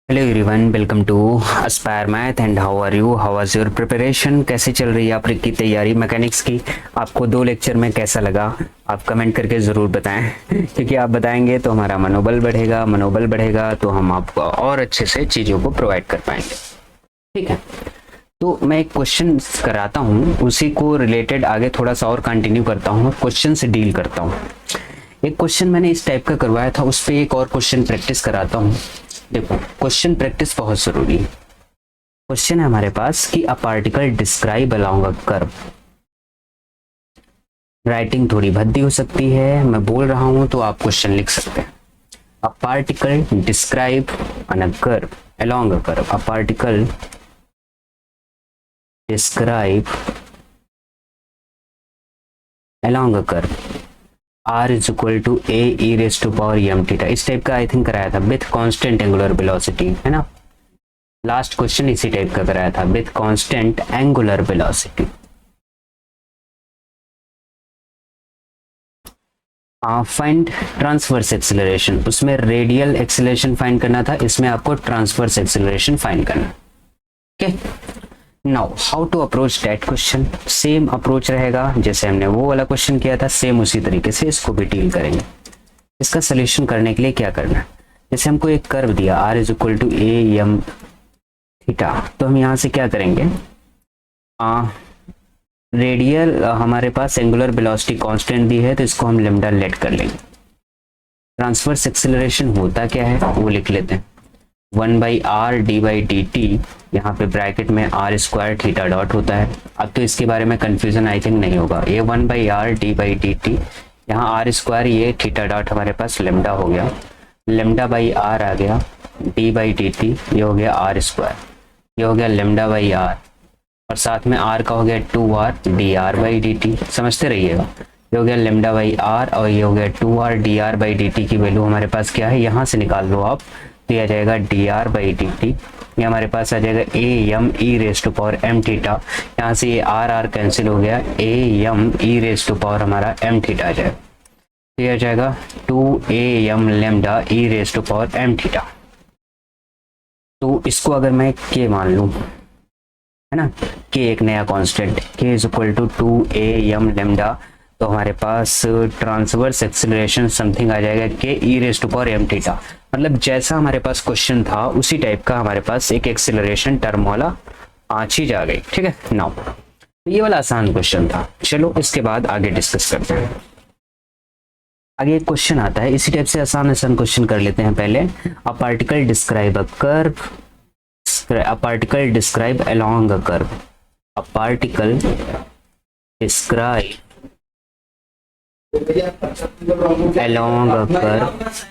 Hello everyone, welcome to Aspire Math and how are you, how was your preparation. कैसे चल रही है आपकी तैयारी मैकेनिक्स की। आपको 2 लेक्चर में कैसा लगा आप कमेंट करके ज़रूर बताएं, क्योंकि आप बताएंगे तो हमारा मनोबल बढ़ेगा तो हम आपको और अच्छे से चीज़ों को प्रोवाइड कर पाएंगे। ठीक है, तो मैं एक क्वेश्चन कराता हूँ, उसी को रिलेटेड आगे थोड़ा सा और कंटिन्यू करता हूँ, क्वेश्चन से डील करता हूँ। एक क्वेश्चन मैंने इस टाइप का करवाया था, उस पर एक और क्वेश्चन प्रैक्टिस कराता हूँ। देखो, क्वेश्चन प्रैक्टिस बहुत जरूरी है। क्वेश्चन है हमारे पास कि a particle describe along a curve. Writing थोड़ी भद्दी हो सकती है, मैं बोल रहा हूं तो आप क्वेश्चन लिख सकते हैं। A particle describe on a curve along a curve. A particle describe along a curve r is equal to a e raise to power M theta. इस टाइप का आई थिंक कराया था विथ कांस्टेंट एंगुलर वेलोसिटी, है ना। Last question इसी type का कराया था with constant angular velocity. Find transverse acceleration, उसमें रेडियल एक्सेलरेशन फाइंड करना था, इसमें आपको ट्रांसवर्स एक्सेलरेशन फाइंड करना। Okay, now how to approach that question. Same approach रहेगा जैसे हमने वो वाला क्वेश्चन किया था, सेम उसी तरीके से इसको भी डील करेंगे। इसका सोल्यूशन करने के लिए क्या करना है, जैसे हमको एक कर्व दिया r is equal to a m theta, तो हम यहाँ से क्या करेंगे, रेडियल हमारे पास एंगुलर वेलोसिटी कांस्टेंट दी है तो इसको हम लेमडा लेट कर लेंगे। ट्रांसवर्स एक्सेलरेशन होता क्या है वो लिख लेते हैं, 1/r d/dt, यहाँ पे ब्रैकेट में r स्क्वायर थीटा डॉट होता है। अब तो इसके बारे में कंफ्यूजन आई थिंक नहीं होगा, ये 1/r d/dt, यहाँ r स्क्वायर, ये थीटा डॉट हमारे पास लेमडा हो गया, लेमडा बाई आर आ गया, d/dt ये हो गया r स्क्वायर, ये हो गया लेमडा बाई आर, और साथ में r का हो गया 2r dr/dt, समझते रहिएगा। ये हो गया लेमडा बाई आर और ये हो गया 2r dr/dt की वैल्यू हमारे पास क्या है, यहाँ से निकाल लो आप, तो ये आ जाएगा dr/dt, ये हमारे पास आ जाएगा a m e raise to power M theta, यहाँ से ये आर आर कैंसिल हो गया, a m e raise to power हमारा एम थीटा आ जाएगा, तो ये आ जाएगा 2 am lambda E raise to power M theta. तो इसको अगर मैं के मान लूँ, है ना, के एक नया constant, K is equal to 2 am lambda, तो हमारे पास ट्रांसवर्स एक्सेलरेशन समथिंग आ जाएगा K E raise to power M theta. मतलब जैसा हमारे पास क्वेश्चन था उसी टाइप का हमारे पास एक एक्सेलरेशन टर्म वाला चीज आ गई। ठीक है, नाउ ये वाला आसान क्वेश्चन था, चलो इसके बाद आगे डिस्कस करते हैं। आगे एक क्वेश्चन आता है इसी टाइप से, आसान क्वेश्चन कर लेते हैं पहले। अ particle describe a curve, a particle describe along a curve, a particle describe along a curve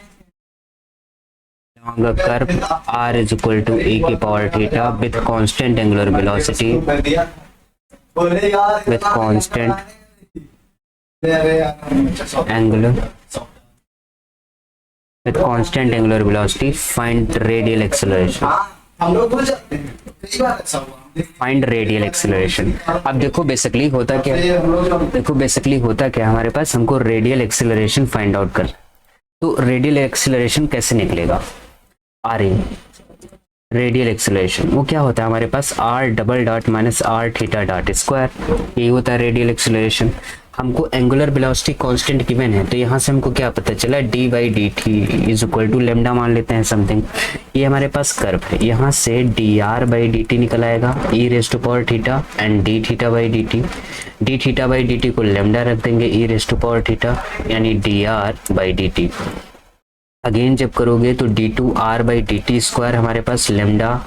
r is equal to e की power theta with constant angular velocity, with constant angular velocity, find radial acceleration, find radial acceleration. अब देखो basically होता क्या, हमारे पास हमको radial acceleration find out कर, तो radial acceleration कैसे निकलेगा, आर ए रेडियल एक्सेलरेशन वो क्या होता है हमारे पास, R double dot minus are theta dot square, यही होता है रेडियल एक्सेलरेशन। हमको एंगुलर वेलोसिटी कांस्टेंट गिवन है, तो यहाँ से हमको क्या पता चला, d/dt is equal to lambda मान लेते हैं समथिंग, ये हमारे पास कर्व है, यहाँ से dr/dt निकल आएगा e raise to power theta and d/dt को लेमडा रख देंगे e raise to power theta, यानी dr/dt। अगेन जब करोगे तो d2r/dt स्क्वायर हमारे पास lambda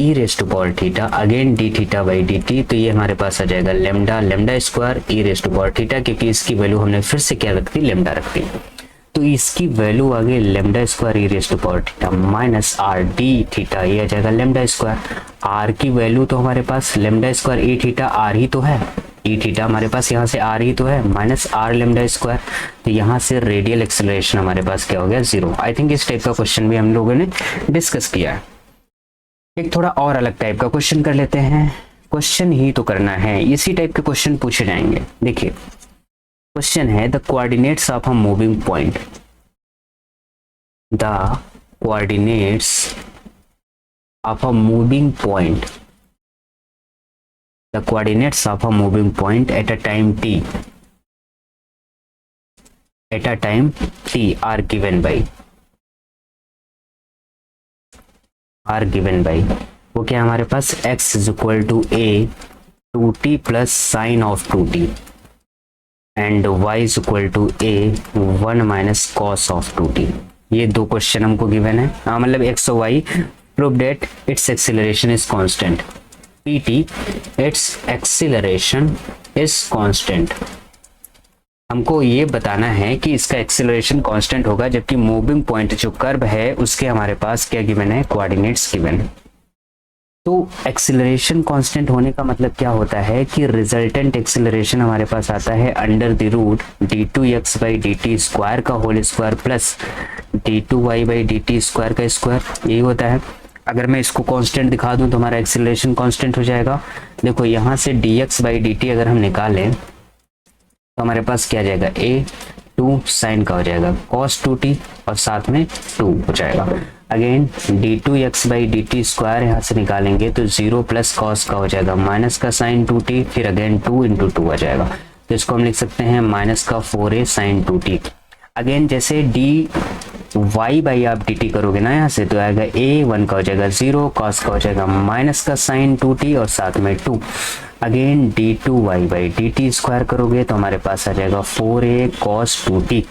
E raise to power theta, again D theta by D T, तो ये हमारे पास आ जाएगा lambda square E raise to power theta, क्योंकि इसकी वैल्यू हमने फिर से क्या रख दी, लेमडा रख दी, तो इसकी वैल्यू आ गई lambda square E raise to power theta minus R D theta, ये आ जाएगा लेमडा स्क्वायर। आर की वैल्यू तो हमारे पास lambda square E theta R ही तो है, ई थीटा हमारे पास यहाँ से आर ही तो है, माइनस आर लेमडा स्क्वायर, तो यहाँ से रेडियल एक्सेलरेशन हमारे पास क्या हो गया, 0। आई थिंक इस टाइप का क्वेश्चन भी हम लोगों ने डिस्कस किया है। एक थोड़ा और अलग टाइप का क्वेश्चन कर लेते हैं, क्वेश्चन ही तो करना है, इसी टाइप के क्वेश्चन पूछे जाएंगे। देखिए क्वेश्चन है, the coordinates of a moving point, the coordinates of a moving point, the coordinates of a moving point at a time t, at a time t are given by वो क्या हमारे पास x is equal to a 2t plus sine of 2t and y is equal to a 1 minus cos of 2t। ये दो question हमको given है। हाँ मतलब x और y, prove that it's acceleration is constant, pt it's acceleration is constant. हमको ये बताना है कि इसका एक्सीलरेशन कांस्टेंट होगा, जबकि मूविंग पॉइंट जो कर्व है उसके हमारे पास क्या गिवन है, कोऑर्डिनेट्स गिवन है। तो एक्सीलरेशन कांस्टेंट होने का मतलब क्या होता है कि रिजल्टेंट एक्सीलरेशन हमारे पास आता है under the root d2x by dt square का whole square plus d2y by dt square का स्क्वायर, यही होता है। अगर मैं इसको कांस्टेंट दिखा दूं तो हमारा एक्सीलरेशन कांस्टेंट हो जाएगा। देखो यहाँ से dx बाई dt अगर हम निकालें तो हमारे पास क्या जाएगा, a2 साइन का हो जाएगा cos 2t और साथ में 2 हो जाएगा। Again d2x by dt square यहाँ से निकालेंगे तो 0 प्लस कॉस का हो जाएगा माइनस का साइन 2t, फिर अगेन 2 इंटू 2 आ जाएगा। तो इसको हम लिख सकते हैं माइनस का 4a साइन 2t। अगेन जैसे dy बाई आप dt करोगे ना यहाँ से तो आएगा a1 का हो जाएगा 0, कॉस का हो जाएगा माइनस का साइन 2t और साथ में 2। Again d2y by dt square करोगे तो हमारे पास आ जाएगा 4a cos 2t।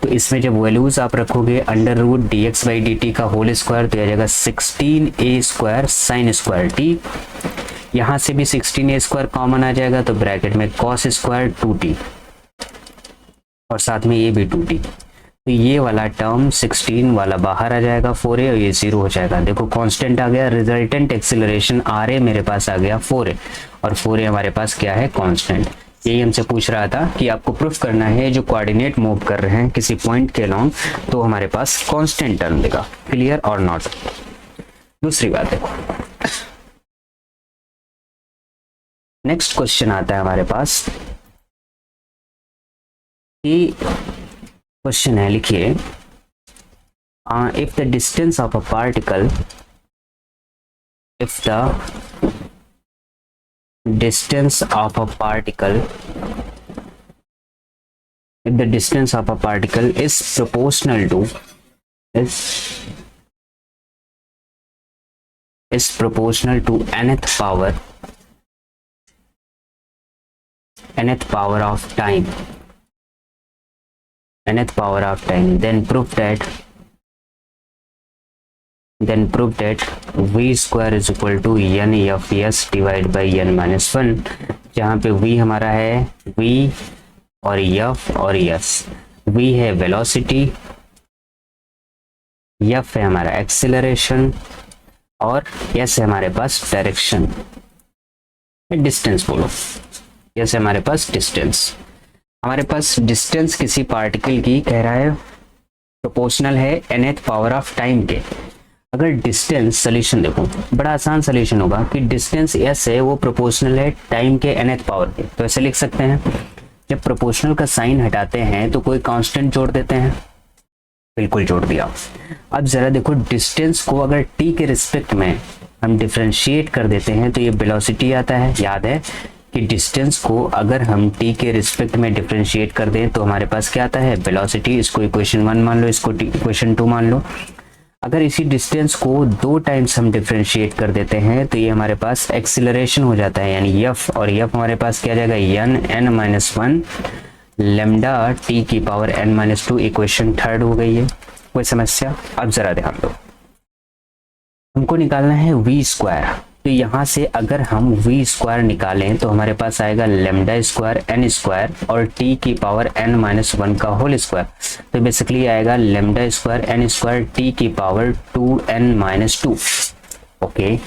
तो इसमें जब वैल्यूज आप रखोगे under root dx by dt का होल स्क्वायर तो आ जाएगा 16a square sine square t। यहाँ से भी 16a स्क्वायर कॉमन आ जाएगा तो ब्रैकेट में cos स्क्वायर 2t और साथ में ये भी 2t। तो ये वाला टर्म 16 वाला बाहर आ जाएगा 4a और ये 0 हो जाएगा। देखो कांस्टेंट आ गया, रिजल्टेंट एक्सीलरेशन ra मेरे पास आ गया 4a और 4a हमारे पास क्या है, कांस्टेंट। यही हमसे पूछ रहा था कि आपको प्रूफ करना है जो कोऑर्डिनेट मूव कर रहे हैं किसी पॉइंट के अलोंग तो हमारे पास कांस्टेंट टर्म देगा। क्लियर और नॉट। दूसरी बात है, नेक्स्ट क्वेश्चन आता है हमारे पास कि क्वेश्चन है, लिखिए if the distance of a particle, if the distance of a particle is proportional to nth power of time, then prove that v square is equal to n f s divided by n minus 1, जहाँ पे v हमारा है v और f और s। v है velocity, f है हमारा acceleration और s है हमारे पास डायरेक्शन, डिस्टेंस बोलो, s है हमारे पास डिस्टेंस। हमारे पास डिस्टेंस किसी पार्टिकल की कह रहा है प्रोपोर्शनल है nth पावर ऑफ टाइम के। अगर डिस्टेंस सोल्यूशन देखो, बड़ा आसान सोल्यूशन होगा कि डिस्टेंस s है वो प्रोपोर्शनल है टाइम के nth पावर के। तो ऐसे लिख सकते हैं, जब प्रोपोर्शनल का साइन हटाते हैं तो कोई कांस्टेंट जोड़ देते हैं, बिल्कुल जोड़ दिया। अब जरा देखो डिस्टेंस को अगर t के रिस्पेक्ट में हम डिफरेंशिएट कर देते हैं तो ये वेलोसिटी आता है। याद है कि डिस्टेंस को अगर हम t के रिस्पेक्ट में डिफरेंशिएट कर दें तो हमारे पास क्या आता है, वेलोसिटी। इसको इक्वेशन 1 मान लो, इसको इक्वेशन 2 मान लो। अगर इसी डिस्टेंस को 2 टाइम्स हम डिफरेंशिएट कर देते हैं तो ये हमारे पास एक्सीलरेशन हो जाता है, यानी f, और f हमारे पास क्या जाएगा, n-1 लैम्डा t की पावर n-2। इक्वेशन 3 हो गई है। कोई समस्या? अब जरा ध्यान दो, हमको निकालना है v स्क्वायर। तो यहाँ से अगर हम v स्क्वायर निकालें तो हमारे पास आएगा लैम्डा स्क्वायर n स्क्वायर और t की पावर n-1 का होल स्क्वायर। तो बेसिकली आएगा lambda square n square t की पावर 2n-2। ओके,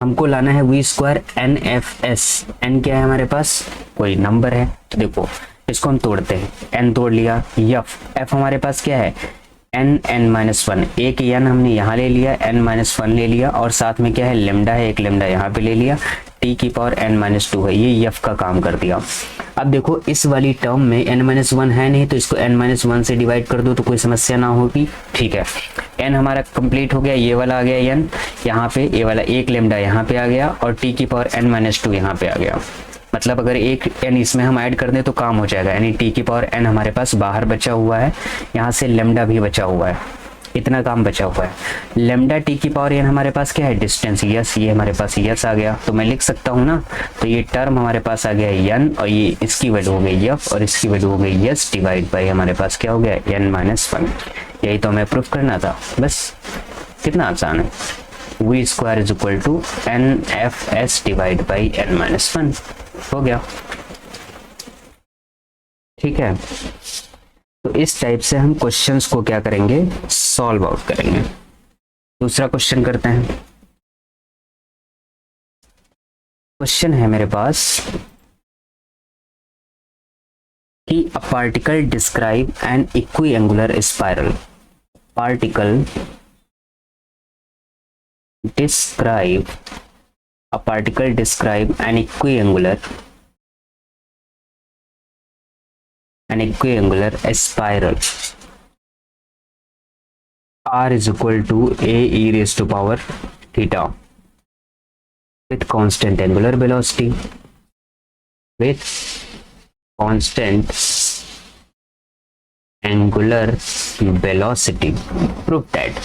हमको लाना है v स्क्वायर nfs। n क्या है हमारे पास, कोई नंबर है। तो देखो इसको हम तोड़ते हैं, n तोड़ लिया, f हमारे पास क्या है, n-1। एक n हमने यहाँ ले लिया, n-1 ले लिया और साथ में क्या है, लेमडा है, एक लेमडा यहाँ पे ले लिया, t की पावर n-2 है। ये f का काम कर दिया। अब देखो इस वाली टर्म में n-1 है नहीं तो इसको n-1 से डिवाइड कर दो तो कोई समस्या ना होगी। ठीक है, n हमारा कंप्लीट हो गया, ये वाला आ गया n। यहाँ पे ये वाला एक लेमडा यहाँ पे आ गया और टी की पावर n माइनस 2 यहाँ पे आ गया। मतलब अगर एक n इसमें हम ऐड कर दें तो काम हो जाएगा, यानी टी की पावर n हमारे पास बाहर बचा हुआ है, यहाँ से लेमडा भी बचा हुआ है, इतना काम बचा हुआ है। लेमडा टी की पावर n हमारे पास क्या है, डिस्टेंस यस, ये हमारे पास यस आ गया, तो मैं लिख सकता हूँ ना। तो ये टर्म हमारे पास आ गया n और ये इसकी वैल्यू हो गई f और इसकी वैल्यू हो गई यस डिवाइड बाई हमारे पास क्या हो गया n माइनस 1। यही तो हमें प्रूफ करना था, बस कितना आसान है। v square is equal to n f s divide by n minus 1 हो गया। ठीक है, तो इस टाइप से हम क्वेश्चंस को क्या करेंगे, सॉल्व आउट करेंगे। दूसरा क्वेश्चन करते हैं। क्वेश्चन है मेरे पास कि a particle describe an equiangular spiral. Particle describe an equiangular spiral r is equal to a e raised to power theta with constant angular velocity, prove that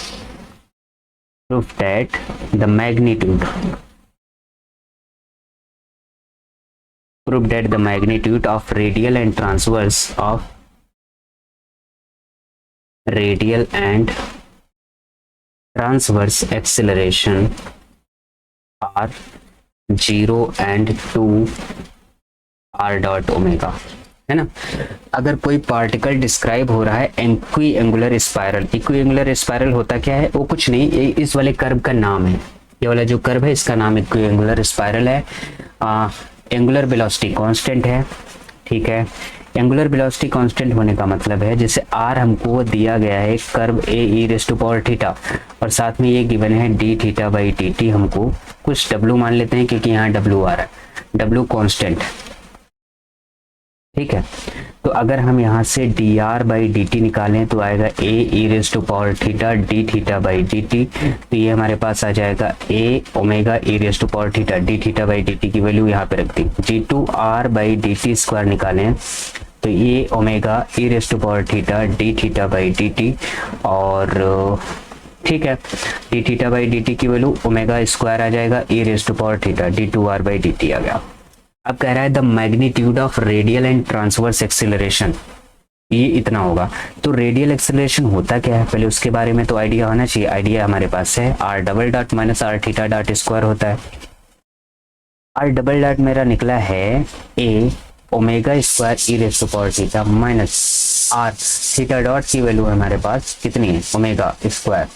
the magnitude of radial and transverse acceleration are 0 and 2 r dot omega, है ना। अगर कोई particle describe हो रहा है इक्विएंगुलर spiral, इक्विएंगुलर spiral होता क्या है, वो कुछ नहीं, ये इस वाले कर्व का नाम है, ये वाला जो कर्व है इसका नाम इक्विएंगुलर स्पाइरल है। एंगुलर वेलोसिटी कांस्टेंट है, ठीक है। एंगुलर वेलोसिटी कांस्टेंट होने का मतलब है जैसे आर हमको दिया गया है curve a E raise to power theta और साथ में ये गिवन है D theta by t t, हमको कुछ डब्लू मान लेते हैं क्योंकि यहाँ डब्लू आ रहा है, डब्लू कांस्टेंट, ठीक है। तो अगर हम यहाँ से D are by D T निकालें तो आएगा A E raise to power theta D theta by D T, तो ये हमारे पास आ जाएगा A omega E raise to power theta D theta by D T की वैल्यू यहाँ पे रख दी। जी two are by D T square निकालें तो ये omega E raise to power theta D theta by D T, और ठीक है D theta by D T की वैल्यू ओमेगा स्क्वायर आ जाएगा E raise to power theta D two are by D T आ गया। अब कह रहा है the magnitude of radial and transverse acceleration, ये इतना होगा। तो रेडियल एक्सेलरेशन होता क्या है पहले उसके बारे में तो आइडिया होना चाहिए। आइडिया हमारे पास है R double dot minus are theta dot square होता है। आर डबल डॉट मेरा निकला है A omega square E raise to power theta minus are theta dot की वैल्यू हमारे पास कितनी है ओमेगा स्क्वायर।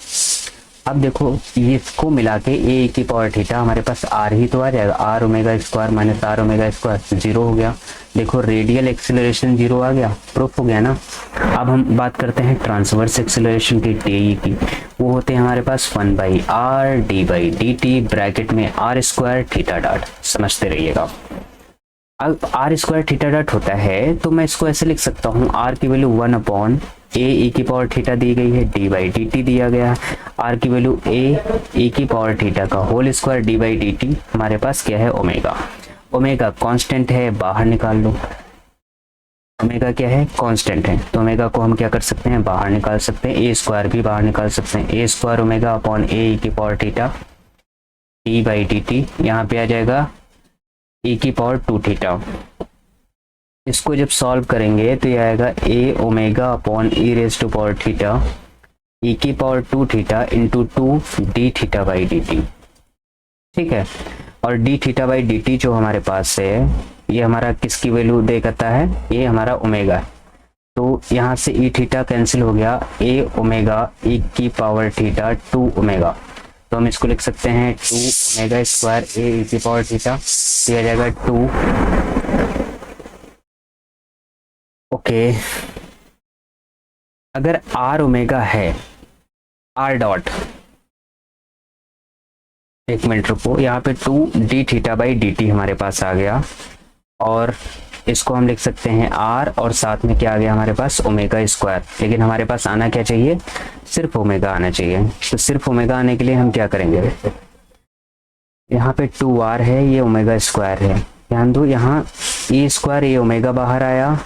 अब देखो ये इसको मिला के ए की पावर थीटा हमारे पास आर ही तो आ जाएगा, r omega square minus r omega square zero हो गया। देखो रेडियल एक्सेलरेशन जीरो आ गया, प्रूफ हो गया ना। अब हम बात करते हैं ट्रांसवर्स एक्सेलरेशन की टी की, वो होते हैं हमारे पास 1 by R D by D T bracket में आर स्क्वायर थीटा डॉट, समझते रहिएगा। अब आर स्क्वायर थीटा डॉट होता है तो मैं इसको ऐसे लिख सकता हूँ, आर की वैल्यू 1 अपॉन ए ई की पावर थीटा दी गई है, डी बाई डी टी दिया गया है, आर की वैल्यू ए ई की पावर थीटा का whole square d by D t, हमारे पास क्या है ओमेगा। ओमेगा कांस्टेंट है, बाहर निकाल लो, ओमेगा क्या है कांस्टेंट है, तो ओमेगा को हम क्या कर सकते हैं बाहर निकाल सकते हैं, ए स्क्वायर भी बाहर निकाल सकते हैं, ए स्क्वायर ओमेगा अपॉन ए ई की power theta D by D T, यहाँ पे आ जाएगा ई की पावर 2 थीटा। इसको जब सॉल्व करेंगे तो ये आएगा A omega upon E raise to power theta E की power 2 theta into 2 D theta by D T, ठीक है। और D theta by D T जो हमारे पास है ये हमारा किसकी वैल्यू दे करता है, ये हमारा ओमेगा है, तो यहाँ से ई थीटा कैंसिल हो गया, ए ओमेगा ई की पावर थीटा 2 ओमेगा, तो हम इसको लिख सकते हैं 2 ओमेगा स्क्वायर ए ई की पावर थीटा, दिया जाएगा 2 ओके। अगर आर ओमेगा है आर डॉट, एक मिनट रुको, यहाँ पे 2 D theta by D t हमारे पास आ गया और इसको हम लिख सकते हैं r और साथ में क्या आ गया हमारे पास ओमेगा स्क्वायर, लेकिन हमारे पास आना क्या चाहिए, सिर्फ ओमेगा आना चाहिए। तो सिर्फ ओमेगा आने के लिए हम क्या करेंगे, यहाँ पे 2r है, ये ओमेगा स्क्वायर है, ध्यान दो यहाँ ए स्क्वायर, ये ओमेगा बाहर आया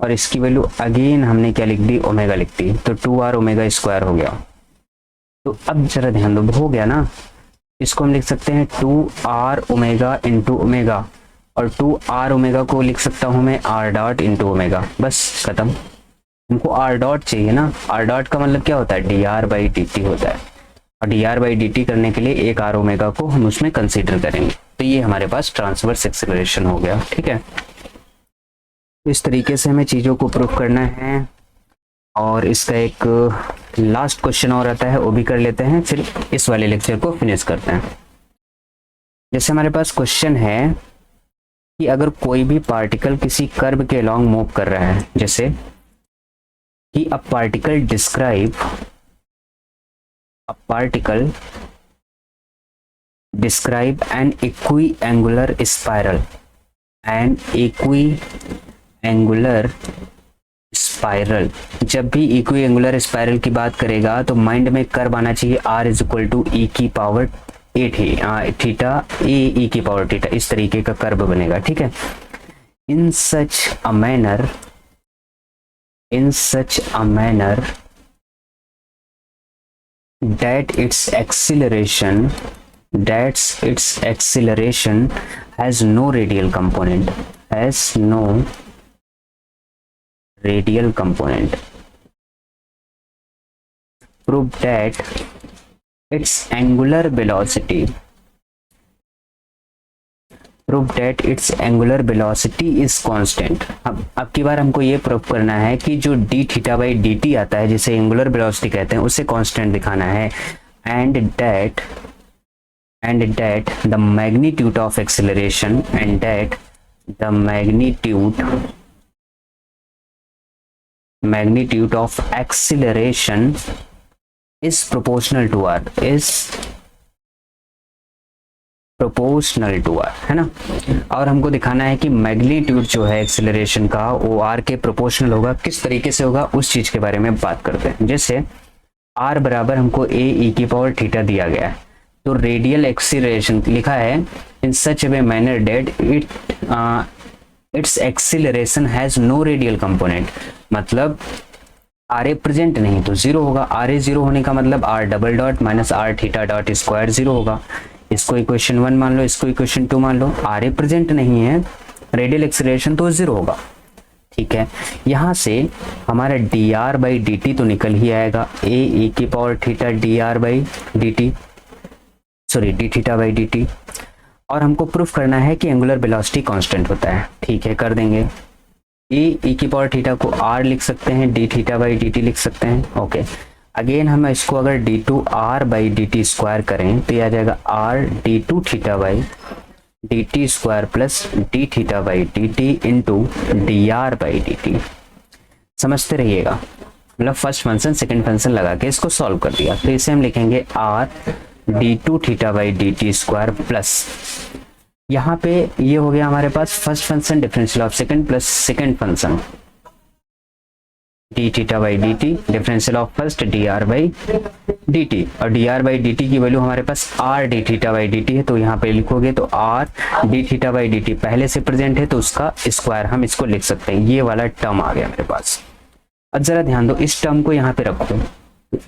और इसकी वैल्यू अगेन हमने क्या लिख दी, ओमेगा लिख दी, तो 2r ओमेगा स्क्वायर हो गया। तो अब जरा ध्यान दो, हो गया ना, इसको हम लिख सकते हैं 2r ओमेगा इंटू ओमेगा, और 2r ओमेगा को लिख सकता हूं मैं r डॉट इंटू ओमेगा, बस खत्म। हमको r डॉट चाहिए ना, r डॉट का मतलब क्या होता है, dr बाई dt होता है, और dr बाई dt करने के लिए एक r ओमेगा को हम उसमें कंसीडर करेंगे। तो ये हमारे पास ट्रांसवर्स एक्सेलरेशन हो गया, ठीक है। तो इस तरीके से हमें चीज़ों को प्रूव करना है, और इसका एक लास्ट क्वेश्चन और आता है, वो भी कर लेते हैं, फिर इस वाले लेक्चर को फिनिश करते हैं। जैसे हमारे पास क्वेश्चन है कि अगर कोई भी पार्टिकल किसी कर्व के अलॉन्ग मूव कर रहा है, जैसे कि a particle describe N equi angular spiral. जब भी इक्वी एंगुलर स्पाइरल की बात करेगा तो माइंड में कर्व आना चाहिए r इज इक्वल टू ई की पावर थीटा ए ई की पावर थीटा, इस तरीके का कर्व बनेगा, ठीक है। In such a manner that its acceleration has no radial component, prove that its angular velocity is constant। अब की बार हमको ये प्रूव करना है कि जो d थीटा बाई dt आता है, जिसे एंगुलर वेलोसिटी कहते हैं, उसे कांस्टेंट दिखाना है, and that the magnitude of acceleration is proportional to r, है ना। और हमको दिखाना है कि मैग्नीट्यूड जो है एक्सेलरेशन का वो r के प्रोपोर्शनल होगा। किस तरीके से होगा उस चीज के बारे में बात करते हैं। जैसे r बराबर हमको a e की पावर थीटा दिया गया है, तो रेडियल एक्सीलरेशन लिखा है in such way manner that its acceleration has no radial component, मतलब आर ए प्रेजेंट नहीं तो जीरो होगा। आर ए जीरो होने का मतलब r double dot minus are theta dot square zero होगा। इसको इक्वेशन 1 मान लो, इसको इक्वेशन 2 मान लो। आर ए प्रेजेंट नहीं है, रेडियल एक्सीलरेशन तो जीरो होगा, ठीक है। यहाँ से हमारा D R by D T तो निकल ही आएगा, ए ई की power theta D R by D T, sorry D theta by D T. और हमको प्रूफ करना है कि एंगुलर वेलोसिटी कांस्टेंट होता है, ठीक है, कर देंगे। ए ई की पावर थीटा को आर लिख सकते हैं, d theta by D t लिख सकते हैं, ओके। अगेन हम इसको अगर d two are by D T square करें तो यह आ जाएगा r D two theta by D T square plus d theta by D t into d are by D t. समझते रहिएगा, मतलब फर्स्ट फंक्शन सेकंड फंक्शन लगा के इसको सॉल्व कर दिया। तो इसे हम लिखेंगे R D two theta by D T square plus, यहाँ पे ये हो गया हमारे पास first function differential of second plus second function D theta by D T, differential of first D are by D T. और D are by D T की value हमारे पास R D theta by D T है, तो यहाँ पे लिखोगे तो R D theta by D T पहले से प्रेजेंट है तो उसका स्क्वायर हम इसको लिख सकते हैं। ये वाला टर्म आ गया मेरे पास। अब जरा ध्यान दो, इस टर्म को यहाँ पे रखो,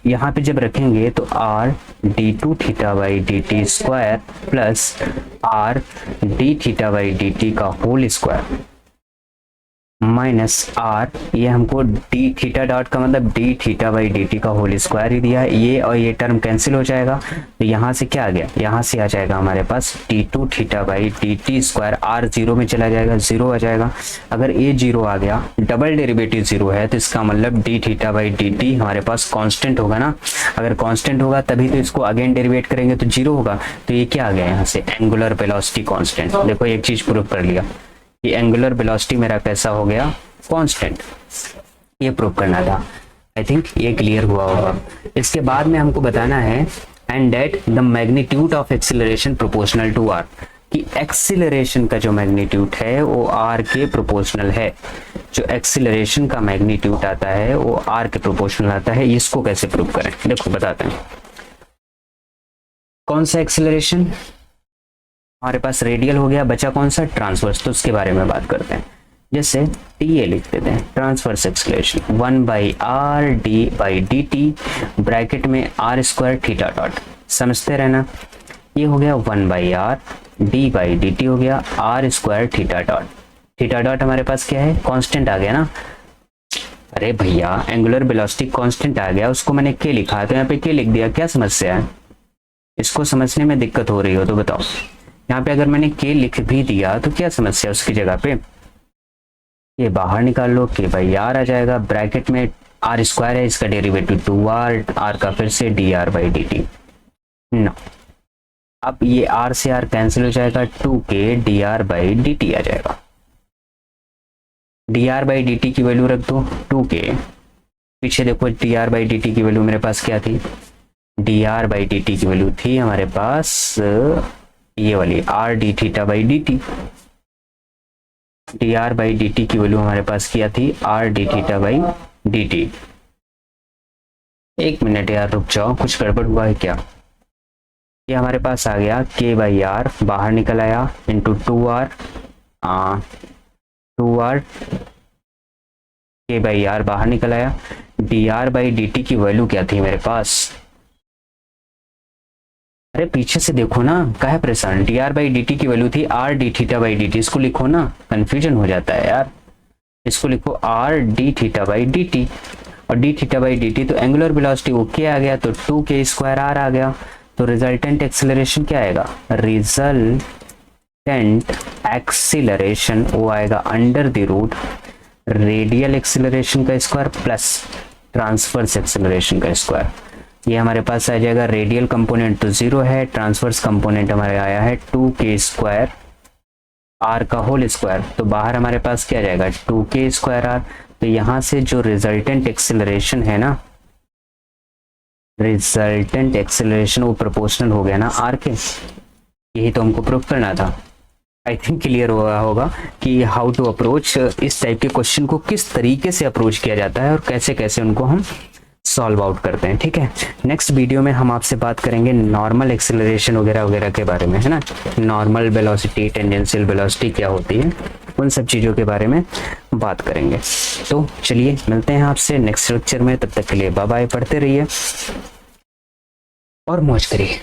यहाँ पे जब रखेंगे तो R D two theta by D T square plus r D theta by D t का होल स्क्वायर माइनस आर, ये हमको डी थीटा डॉट का मतलब d theta by D t का होल स्क्वायर ही दिया है। ये और ये टर्म कैंसिल हो जाएगा, तो यहाँ से क्या आ गया, यहाँ से आ जाएगा हमारे पास D two theta by D T square. R zero में चला जाएगा, जीरो आ जाएगा। अगर ए जीरो आ गया, डबल डेरिवेटिव जीरो है, तो इसका मतलब d theta by D t हमारे पास कांस्टेंट होगा ना। अगर कांस्टेंट होगा तभी तो इसको अगेन डेरिवेट करेंगे तो जीरो होगा। तो ये क्या आ गया यहाँ से, एंगुलर वेलोसिटी कांस्टेंट। देखो एक चीज प्रूव कर लिया कि एंगुलर वेलोसिटी मेरा कैसा हो गया, कांस्टेंट। ये प्रूव करना था, आई थिंक ये क्लियर हुआ होगा। इसके बाद में हमको बताना है and that the magnitude of acceleration proportional to r, कि एक्सीलरेशन का जो मैग्नीट्यूड है वो आर के प्रोपोर्शनल है। जो एक्सीलरेशन का मैग्नीट्यूड आता है वो आर के प्रोपोर्शनल आता है। इसको कैसे प्रूव करें, देखो बताते हैं। कौन सा एक्सीलरेशन हमारे पास रेडियल हो गया, बचा कौन सा ट्रांसवर्स, तो उसके बारे में बात करते हैं। जैसे टी ए लिख देते हैं, ट्रांसवर्स एक्सीलरेशन 1/r/d/dt ब्रैकेट में r स्क्वायर थीटा डॉट, समझते रहना। ये हो गया 1/r/d/dt हो गया r square theta dot. Theta dot हमारे पास क्या है, कांस्टेंट आ गया ना। अरे भैया एंगुलर वेलोसिटी कांस्टेंट आ गया, उसको मैंने के लिखा तो यहाँ पे के लिख दिया, क्या समस्या है? इसको समझने में दिक्कत हो रही हो तो बताओ। यहाँ पे अगर मैंने के लिख भी दिया तो क्या समस्या उसकी जगह पे, ये बाहर निकाल लो, के बाई आर आ जाएगा, ब्रैकेट में आर स्क्वायर है, इसका डेरिवेटिव 2r, आर का फिर से dr/dt नो। अब ये आर से आर कैंसिल हो जाएगा, 2k dr/dt आ जाएगा। dr/dt की वैल्यू रख दो 2k, पीछे देखो dr/dt की वैल्यू मेरे पास क्या थी, dr/dt की वैल्यू थी हमारे पास ये वाली r/d/dt। dr/dt की वैल्यू हमारे पास क्या थी, r/d/dt। एक मिनट यार रुक जाओ, कुछ गड़बड़ हुआ है क्या? ये हमारे पास आ गया k/r, बाहर निकल आया इंटू 2r, 2r k/r बाहर निकल आया। dr/dt की वैल्यू क्या थी मेरे पास, अरे पीछे से देखो ना, क्या है परेशान। dr/dt की वैल्यू थी r/d/dt, इसको लिखो ना, कंफ्यूजन हो जाता है यार। इसको लिखो r/d/dt, और d/dt तो एंगुलर वेलोसिटी ओके आ गया, तो 2k स्क्वायर r आ गया। तो रिजल्टेंट एक्सीलरेशन क्या आएगा, रिजल्टेंट एक्सीलरेशन वो आएगा under the root radial acceleration का स्क्वायर प्लस ट्रांसवर्स एक्सीलरेशन का स्क्वायर। ये हमारे पास आ जाएगा, रेडियल कंपोनेंट तो 0 है, ट्रांसवर्स कंपोनेंट हमारे आया है 2k स्क्वायर r का होल स्क्वायर, तो बाहर हमारे पास क्या जाएगा 2k स्क्वायर r। तो यहाँ से जो रिजल्टेंट एक्सीलरेशन है ना, रिजल्टेंट एक्सीलरेशन वो प्रोपोर्शनल हो गया ना r के। यही तो हमको प्रूव करना था। आई थिंक क्लियर हुआ होगा कि हाउ टू अप्रोच, इस टाइप के क्वेश्चन को किस तरीके से अप्रोच किया जाता है और कैसे कैसे उनको हम सॉल्व आउट करते हैं, ठीक है। नेक्स्ट वीडियो में हम आपसे बात करेंगे नॉर्मल एक्सीलरेशन वगैरह वगैरह के बारे में, है ना। नॉर्मल वेलोसिटी, टेंजेंशियल वेलोसिटी क्या होती है, उन सब चीज़ों के बारे में बात करेंगे। तो चलिए मिलते हैं आपसे नेक्स्ट लेक्चर में, तब तक के लिए बाय बाय, पढ़ते रहिए और मौज करिए।